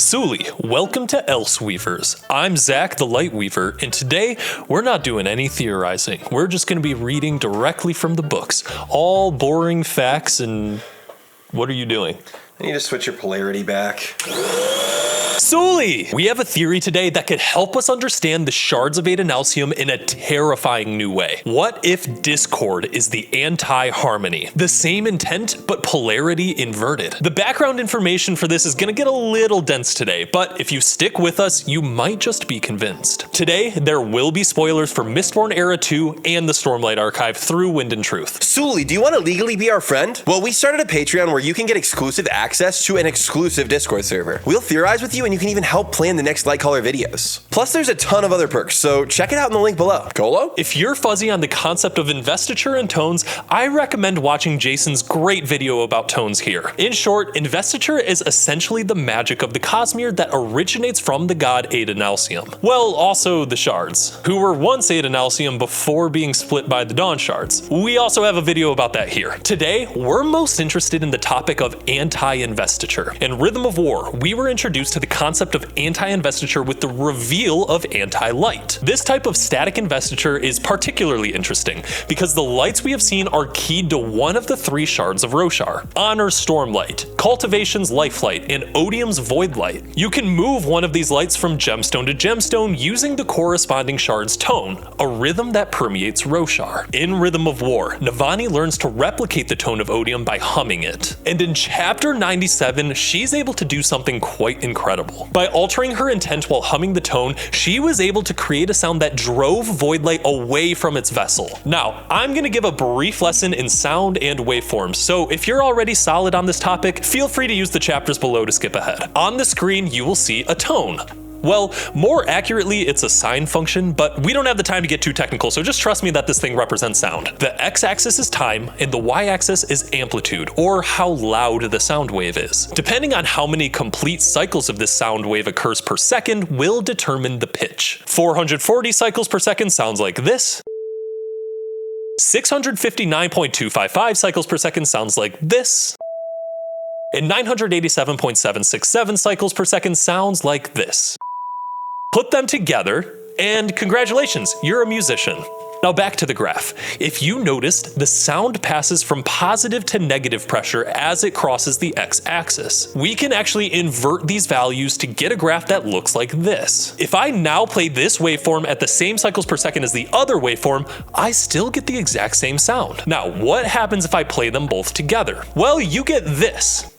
Sule, welcome to Elseweavers. I'm Zach the Lightweaver, and today we're not doing any theorizing. We're just going to be reading directly from the books. All boring facts and... What are you doing? I need to switch your polarity back. Sule! We have a theory today that could help us understand the shards of Adonalsium in a terrifying new way. What if discord is the anti-harmony? The same intent, but polarity inverted. The background information for this is gonna get a little dense today, but if you stick with us, you might just be convinced. Today, there will be spoilers for Mistborn Era 2 and the Stormlight Archive through Wind and Truth. Sule, do you want to legally be our friend? Well, we started a Patreon where you can get exclusive access to an exclusive Discord server. We'll theorize with you and you can even help plan the next Lightcaller videos. Plus, there's a ton of other perks, so check it out in the link below. Kolo? If you're fuzzy on the concept of investiture and tones, I recommend watching Jason's great video about tones here. In short, investiture is essentially the magic of the Cosmere that originates from the god Adonalsium. Well, also the shards, who were once Adonalsium before being split by the Dawn shards. We also have a video about that here. Today, we're most interested in the topic of anti-investiture. In Rhythm of War, we were introduced to the concept of anti-investiture with the reveal of anti-light. This type of static investiture is particularly interesting because the lights we have seen are keyed to one of the three shards of Roshar: Honor's Stormlight, Cultivation's Lifelight, and Odium's Voidlight. You can move one of these lights from gemstone to gemstone using the corresponding shard's tone, a rhythm that permeates Roshar. In Rhythm of War, Navani learns to replicate the tone of Odium by humming it. And in chapter 97, she's able to do something quite incredible. By altering her intent while humming the tone, she was able to create a sound that drove Voidlight away from its vessel. Now, I'm gonna give a brief lesson in sound and waveforms, so if you're already solid on this topic, feel free to use the chapters below to skip ahead. On the screen, you will see a tone. Well, more accurately, it's a sine function, but we don't have the time to get too technical, so just trust me that this thing represents sound. The x-axis is time, and the y-axis is amplitude, or how loud the sound wave is. Depending on how many complete cycles of this sound wave occurs per second will determine the pitch. 440 cycles per second sounds like this. 659.255 cycles per second sounds like this. And 987.767 cycles per second sounds like this. Put them together, and congratulations, you're a musician. Now back to the graph. If you noticed, the sound passes from positive to negative pressure as it crosses the x-axis. We can actually invert these values to get a graph that looks like this. If I now play this waveform at the same cycles per second as the other waveform, I still get the exact same sound. Now, what happens if I play them both together? Well, you get this.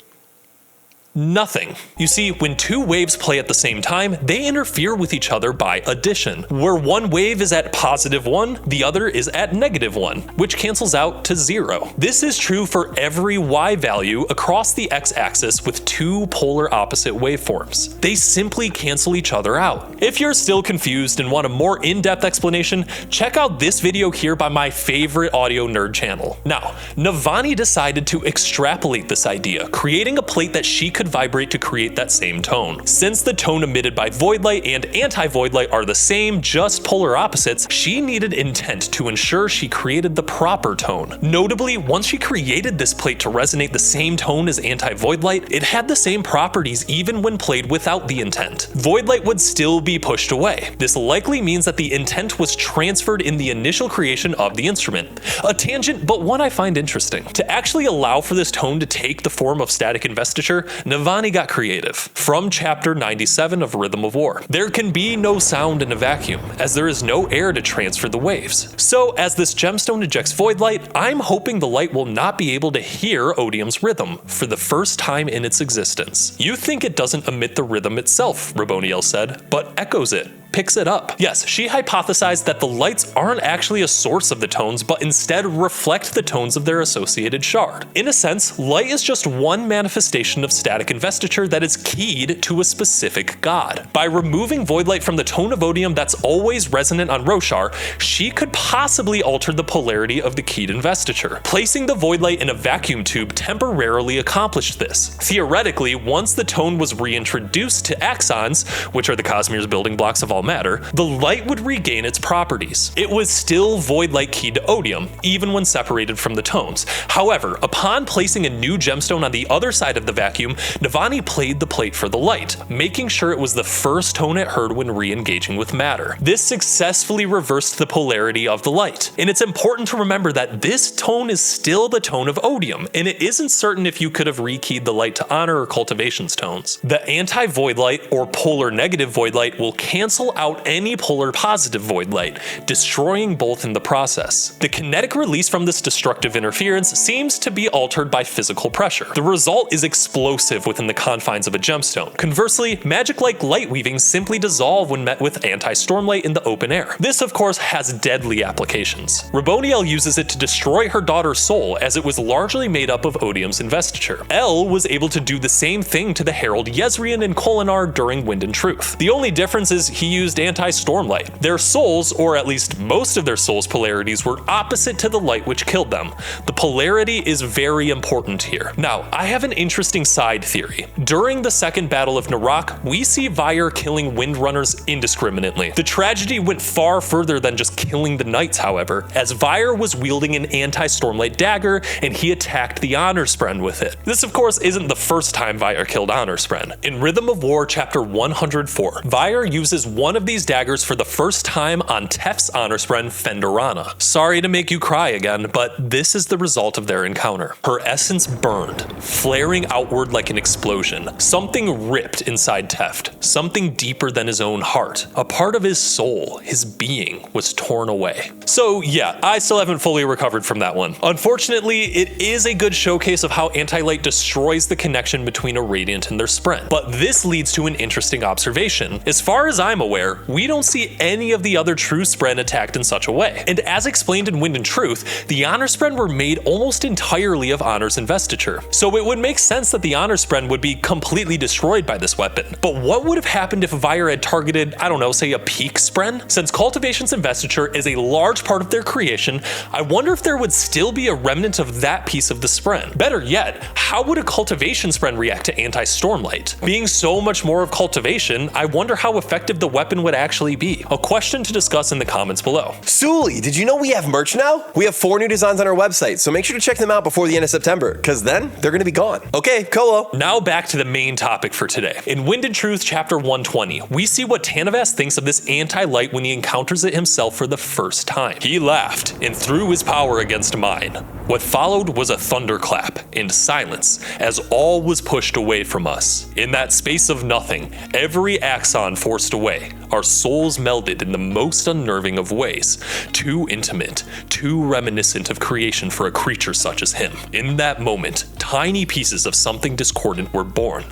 Nothing. You see, when two waves play at the same time, they interfere with each other by addition. Where one wave is at +1, the other is at -1, which cancels out to 0. This is true for every y value across the x-axis with two polar opposite waveforms. They simply cancel each other out. If you're still confused and want a more in-depth explanation, check out this video here by my favorite audio nerd channel. Now, Navani decided to extrapolate this idea, creating a plate that she could vibrate to create that same tone. Since the tone emitted by Voidlight and anti-Voidlight are the same, just polar opposites, she needed intent to ensure she created the proper tone. Notably, once she created this plate to resonate the same tone as anti-Voidlight, it had the same properties even when played without the intent. Voidlight would still be pushed away. This likely means that the intent was transferred in the initial creation of the instrument. A tangent, but one I find interesting. To actually allow for this tone to take the form of static investiture, Navani got creative. From chapter 97 of Rhythm of War, there can be no sound in a vacuum, as there is no air to transfer the waves. So as this gemstone ejects Voidlight, I'm hoping the light will not be able to hear Odium's rhythm for the first time in its existence. You think it doesn't emit the rhythm itself, Raboniel said, but echoes it. Picks it up. Yes, she hypothesized that the lights aren't actually a source of the tones, but instead reflect the tones of their associated shard. In a sense, light is just one manifestation of static investiture that is keyed to a specific god. By removing Voidlight from the tone of Odium that's always resonant on Roshar, she could possibly alter the polarity of the keyed investiture. Placing the Voidlight in a vacuum tube temporarily accomplished this. Theoretically, once the tone was reintroduced to axons, which are the Cosmere's building blocks of all volatile matter, the light would regain its properties. It was still void light keyed to odium, even when separated from the tones. However, upon placing a new gemstone on the other side of the vacuum, Navani played the plate for the light, making sure it was the first tone it heard when re-engaging with matter. This successfully reversed the polarity of the light. And it's important to remember that this tone is still the tone of odium, and it isn't certain if you could have rekeyed the light to honor or cultivation's tones. The anti-void light or polar negative void light will cancel out any polar positive void light, destroying both in the process. The kinetic release from this destructive interference seems to be altered by physical pressure. The result is explosive within the confines of a gemstone. Conversely, magic-like light weaving simply dissolve when met with anti-storm light in the open air. This, of course, has deadly applications. Raboniel uses it to destroy her daughter's soul, as it was largely made up of Odium's investiture. El was able to do the same thing to the Herald Yezrian and Kolinar during Wind and Truth. The only difference is he used anti-storm light. Their souls, or at least most of their souls' polarities, were opposite to the light which killed them. The polarity is very important here. Now, I have an interesting side theory. During the second Battle of Narak, we see Vyre killing Windrunners indiscriminately. The tragedy went far further than just killing the knights, however, as Vyre was wielding an anti-stormlight dagger and he attacked the Honor Spren with it. This, of course, isn't the first time Vyre killed Honor Spren. In Rhythm of War chapter 104, Vyre uses one of these daggers for the first time on Tef's Honor Spren Fenderana. Sorry to make you cry again, but this is the result of their encounter. Her essence burned, flaring outward like an explosion. Something ripped inside Teft, something deeper than his own heart. A part of his soul, his being, was torn away. So yeah, I still haven't fully recovered from that one. Unfortunately, it is a good showcase of how anti-light destroys the connection between a Radiant and their Spren. But this leads to an interesting observation. As far as I'm aware, we don't see any of the other true Spren attacked in such a way. And as explained in Wind and Truth, the Honor Spren were made almost entirely of Honor's investiture. So it would make sense that the Honor Spren would be completely destroyed by this weapon. But what would have happened if Vyre had targeted, I don't know, say a Peak Spren? Since Cultivation's investiture is a large part of their creation, I wonder if there would still be a remnant of that piece of the Spren. Better yet, how would a Cultivation Spren react to anti-stormlight? Being so much more of Cultivation, I wonder how effective the weapon would actually be. A question to discuss in the comments below. Sule, did you know we have merch now? We have 4 new designs on our website, so make sure to check them out before the end of September, because then they're going to be gone. Okay, Kolo. Now back to the main topic for today. In Wind and Truth chapter 120, we see what Tanavas thinks of this anti-light when he encounters it himself for the first time. He laughed and threw his power against mine. What followed was a thunderclap and silence as all was pushed away from us. In that space of nothing, every axon forced away, our souls melded in the most unnerving of ways. Too intimate, too reminiscent of creation for a creature such as him. In that moment, tiny pieces of something discordant were born.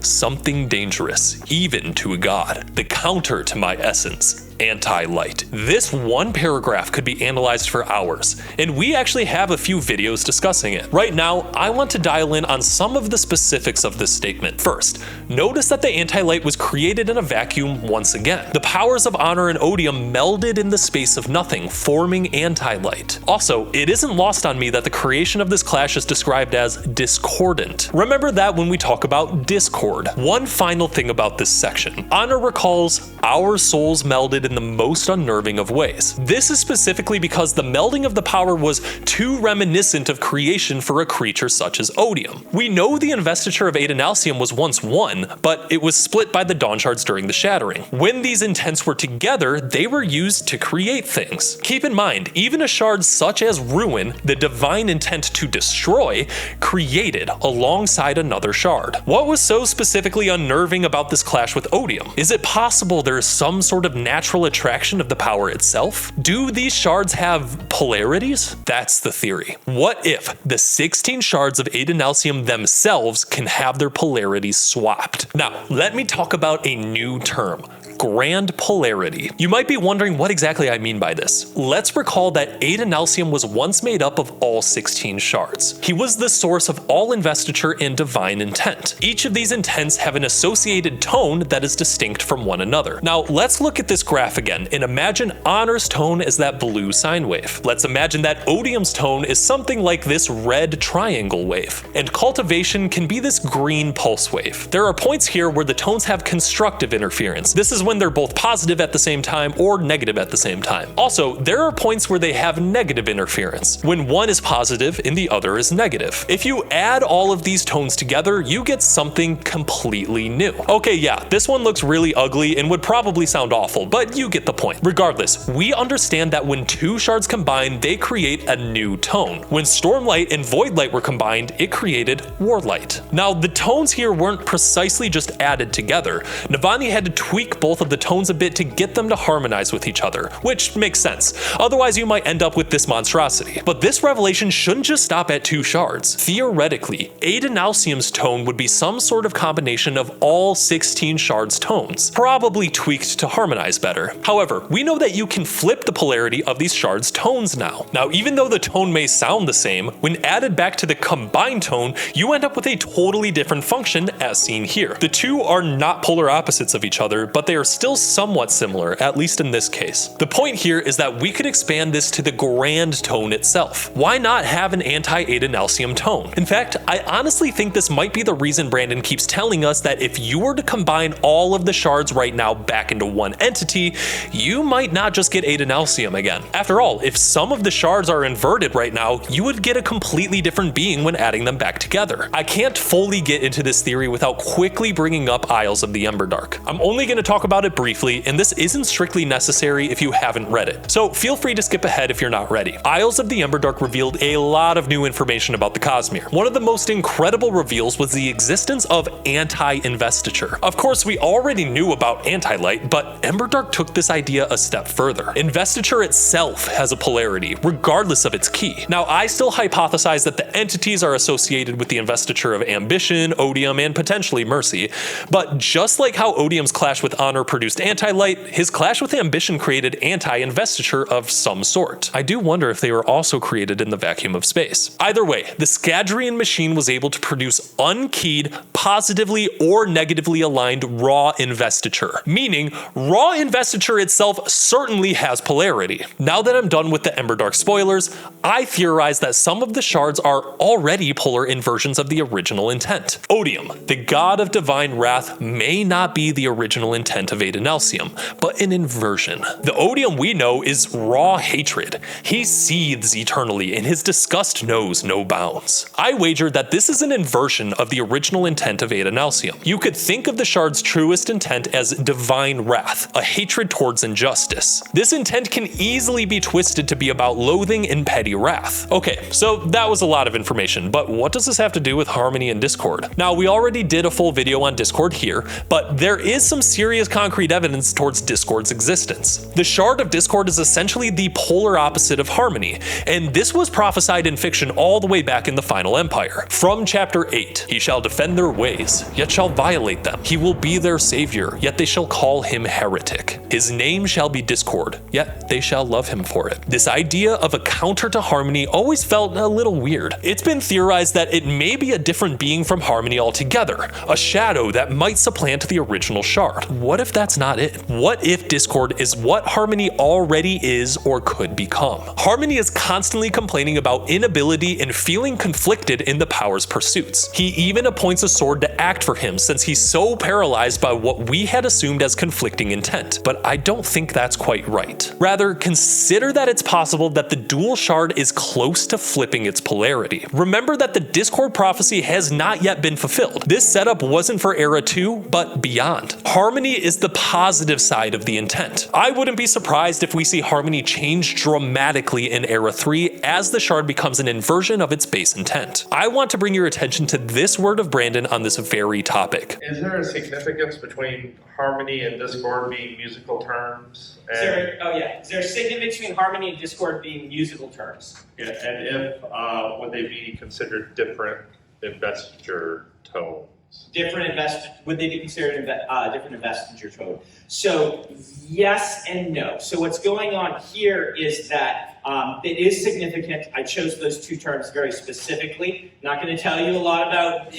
Something dangerous, even to a god. The counter to my essence. Anti-light. This one paragraph could be analyzed for hours, and we actually have a few videos discussing it. Right now, I want to dial in on some of the specifics of this statement. First, notice that the anti-light was created in a vacuum once again. The powers of Honor and Odium melded in the space of nothing, forming anti-light. Also, it isn't lost on me that the creation of this clash is described as discordant. Remember that when we talk about discord. One final thing about this section. Honor recalls our souls melded in the most unnerving of ways. This is specifically because the melding of the power was too reminiscent of creation for a creature such as Odium. We know the investiture of Adonalsium was once one, but it was split by the Dawn Shards during the Shattering. When these intents were together, they were used to create things. Keep in mind, even a shard such as Ruin, the divine intent to destroy, created alongside another shard. What was so specifically unnerving about this clash with Odium? Is it possible there is some sort of natural attraction of the power itself? Do these shards have polarities? That's the theory. What if the 16 shards of Adonalsium themselves can have their polarities swapped? Now, let me talk about a new term. Grand polarity. You might be wondering what exactly I mean by this. Let's recall that Adonalsium was once made up of all 16 shards. He was the source of all investiture and divine intent. Each of these intents have an associated tone that is distinct from one another. Now, let's look at this graph again and imagine Honor's tone as that blue sine wave. Let's imagine that Odium's tone is something like this red triangle wave. And Cultivation can be this green pulse wave. There are points here where the tones have constructive interference. This is when they're both positive at the same time or negative at the same time. Also, there are points where they have negative interference, when one is positive and the other is negative. If you add all of these tones together, you get something completely new. Okay, yeah, this one looks really ugly and would probably sound awful, but you get the point. Regardless, we understand that when two shards combine, they create a new tone. When Stormlight and Voidlight were combined, it created Warlight. Now, the tones here weren't precisely just added together. Navani had to tweak both of the tones a bit to get them to harmonize with each other, which makes sense. Otherwise, you might end up with this monstrosity. But this revelation shouldn't just stop at two shards. Theoretically, Adonalsium's tone would be some sort of combination of all 16 shards' tones, probably tweaked to harmonize better. However, we know that you can flip the polarity of these shards' tones now. Now, even though the tone may sound the same, when added back to the combined tone, you end up with a totally different function as seen here. The two are not polar opposites of each other, but they are still somewhat similar, at least in this case. The point here is that we could expand this to the grand tone itself. Why not have an anti-Adonalsium tone? In fact, I honestly think this might be the reason Brandon keeps telling us that if you were to combine all of the shards right now back into one entity, you might not just get Adonalsium again. After all, if some of the shards are inverted right now, you would get a completely different being when adding them back together. I can't fully get into this theory without quickly bringing up Isles of the Emberdark. I'm only going to talk about it briefly, and this isn't strictly necessary if you haven't read it, so feel free to skip ahead if you're not ready. Isles of the Emberdark revealed a lot of new information about the Cosmere. One of the most incredible reveals was the existence of anti-investiture. Of course, we already knew about anti-light, but Emberdark took this idea a step further. Investiture itself has a polarity, regardless of its key. Now, I still hypothesize that the entities are associated with the investiture of ambition, odium, and potentially mercy, but just like how odium's clash with honor produced anti-light, his clash with ambition created anti-investiture of some sort. I do wonder if they were also created in the vacuum of space. Either way, the Scadrian machine was able to produce unkeyed, positively or negatively aligned raw investiture, meaning raw investiture itself certainly has polarity. Now that I'm done with the Emberdark spoilers, I theorize that some of the shards are already polar inversions of the original intent. Odium, the god of divine wrath, may not be the original intent of Adonalsium, but an inversion. The Odium we know is raw hatred. He seethes eternally, and his disgust knows no bounds. I wager that this is an inversion of the original intent of Adonalsium. You could think of the shard's truest intent as divine wrath, a hatred towards injustice. This intent can easily be twisted to be about loathing and petty wrath. Okay, so that was a lot of information, but what does this have to do with Harmony and Discord? Now, we already did a full video on Discord here, but there is some serious concrete evidence towards Discord's existence. The shard of Discord is essentially the polar opposite of Harmony, and this was prophesied in fiction all the way back in the Final Empire. From chapter 8, he shall defend their ways, yet shall violate them. He will be their savior, yet they shall call him heretic. His name shall be Discord, yet they shall love him for it. This idea of a counter to Harmony always felt a little weird. It's been theorized that it may be a different being from Harmony altogether, a shadow that might supplant the original shard. What if that's not it? What if Discord is what Harmony already is or could become? Harmony is constantly complaining about inability and feeling conflicted in the power's pursuits. He even appoints a sword to act for him since he's so paralyzed by what we had assumed as conflicting intent. But I don't think that's quite right. Rather, consider that it's possible that the dual shard is close to flipping its polarity. Remember that the Discord prophecy has not yet been fulfilled. This setup wasn't for Era 2, but beyond. Harmony is the positive side of the intent. I wouldn't be surprised if we see Harmony change dramatically in Era 3 as the shard becomes an inversion of its base intent. I want to bring your attention to this word of Brandon on this very topic. Is there a significance between Harmony and Discord being musical terms? Is there significance between Harmony and Discord being musical terms? Yeah, and if would they be considered different investiture tones? Would they be considered different investiture tone? So yes and no. So what's going on here is that it is significant. I chose those two terms very specifically. Not going to tell you a lot about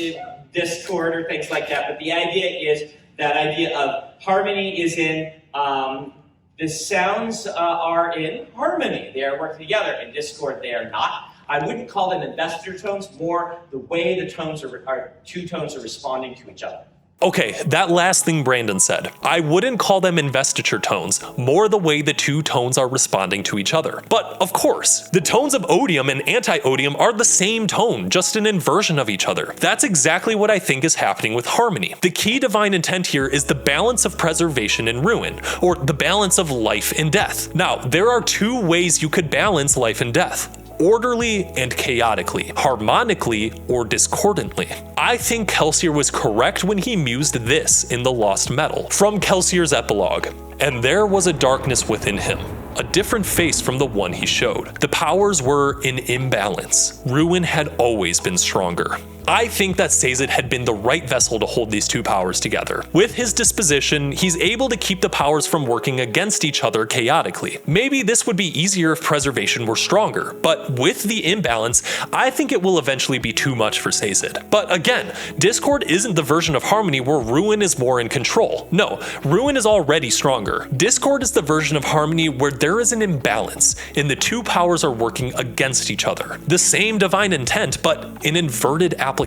Discord or things like that, but the idea is that idea of harmony is in, the sounds are in harmony. They are working together. In Discord, they are not. I wouldn't call them investiture tones, more the way the tones are two tones are responding to each other. Okay, that last thing Brandon said. I wouldn't call them investiture tones, more the way the two tones are responding to each other. But of course, the tones of Odium and Anti-Odium are the same tone, just an inversion of each other. That's exactly what I think is happening with harmony. The key divine intent here is the balance of preservation and ruin, or the balance of life and death. Now, there are two ways you could balance life and death: orderly and chaotically, harmonically or discordantly. I think Kelsier was correct when he mused this in The Lost Metal, from Kelsier's epilogue. And there was a darkness within him, a different face from the one he showed. The powers were in imbalance. Ruin had always been stronger. I think that Sazed had been the right vessel to hold these two powers together. With his disposition, he's able to keep the powers from working against each other chaotically. Maybe this would be easier if preservation were stronger, but with the imbalance, I think it will eventually be too much for Sazed. But again, Discord isn't the version of Harmony where Ruin is more in control. No, Ruin is already stronger. Discord is the version of Harmony where there is an imbalance, and the two powers are working against each other. The same divine intent, but an inverted application.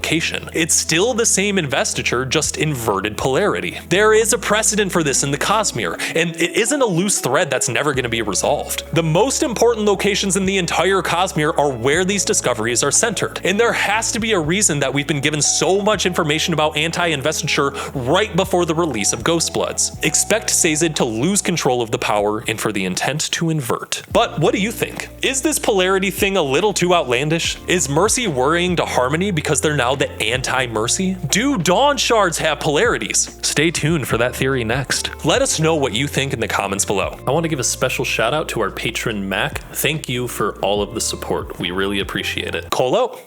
It's still the same investiture, just inverted polarity. There is a precedent for this in the Cosmere, and it isn't a loose thread that's never going to be resolved. The most important locations in the entire Cosmere are where these discoveries are centered, and there has to be a reason that we've been given so much information about anti-investiture right before the release of Ghostbloods. Expect Sazed to lose control of the power and for the intent to invert. But what do you think? Is this polarity thing a little too outlandish? Is Mercy worrying to Harmony because they're now the anti-Mercy? Do Dawn shards have polarities? Stay tuned for that theory next. Let us know what you think in the comments below. I want to give a special shout out to our patron Mac. Thank you for all of the support. We really appreciate it. Kolo?